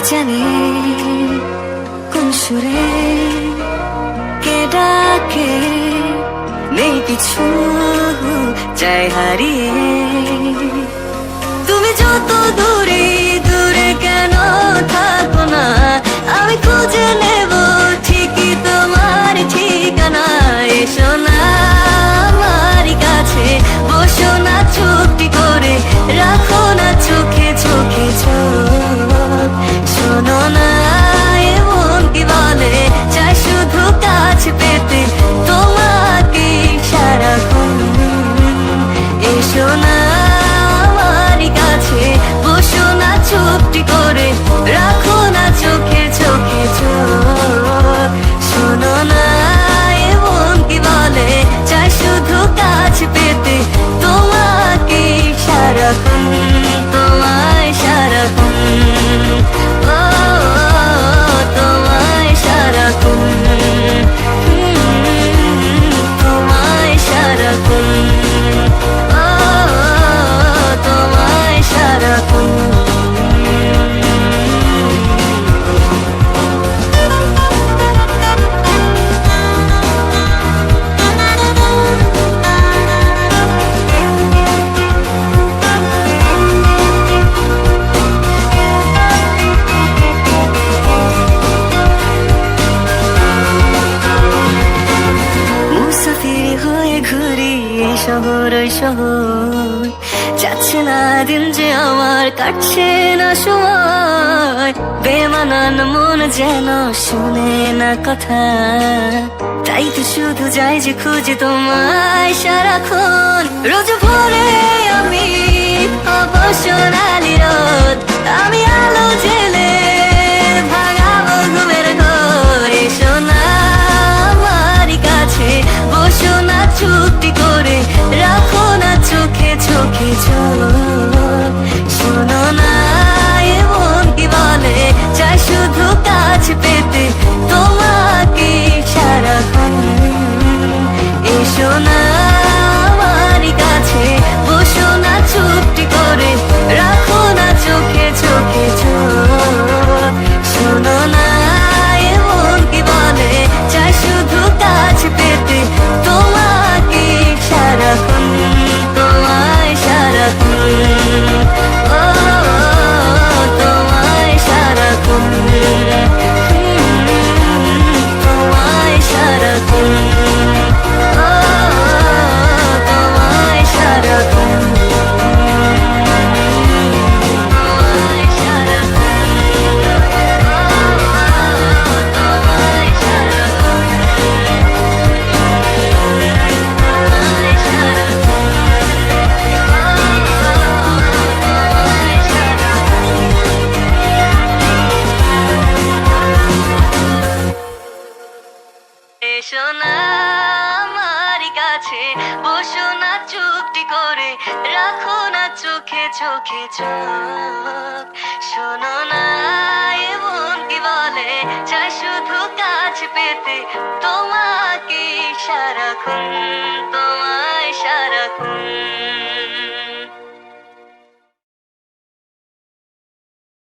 জানে কোন সুরে কে ডাকে, নেই কিছু চাই হারিয়ে। তুমি যত দূরে দূরে কেন থাকো না, আমি খুঁজে নেব ঠিকই তোমার ঠিকানা। এসো না আমার কাছে, বসো না চুপটি করে, রাখো না চোখে চোখে চোখ। শোনো না এমন কি বলে, চাই শুধু কাছে পেতে তোমাকে সারাক্ষণ। এসো না আমার কাছে, বসো না চুপটি করে, রাখো না চোখে চোখে চোখ। শোনো না এমন কি বলে, চাই শুধু কাছে পেতে তোমাকে সারাক্ষণ, তোমায় সারাক্ষণ। ও তোমায় সারাক্ষণ, তোমায় সারাক্ষণ। ও তোমায় সারাক্ষণ। মুসাফির হয়ে ঘুরি এই শহর ওই শহর, যাচ্ছে না দিন যে আমার, কাটছে না সময়। বেমানান মন যেন শুনে না কথা, তাই তো শুধু যাই যে খুঁজে তোমায় সারাক্ষণ। রোজ ভোরে আমি অবসরালি রোদ, আমি আলো জেলে ভাঙাবো ঘুমের ঘর। এসো না আমার কাছে, বসো না চুপটি করে, রাখো না চোখে চোখে চোখ। শোনো না এমন কি বলে, চাই শুধু কাছে পেতে তোমাকে সারাক্ষণ। এসো না আমার কাছে, বসো না চুপটি করে, রাখো না চোখে চোখে চোখ। শোনো না এমন কি বলে, চাই শুধু কাছে পেতে তোমাকে সারাক্ষণ, তোমায় সারাক্ষণ। ও তোমায় সারাক্ষণ, তোমায় সারাক্ষণ। ও তোমায় সারাক্ষণ, তোমায় সারাক্ষণ। তোমায় এসো না আমার কাছে, বসো না চুপটি করে, রাখো না চোখে চোখে চোখ। শোনো না এমন কি বলে, চাই শুধু কাছে পেতে তোমাকে সারাক্ষণ, তোমায় সারাক্ষণ।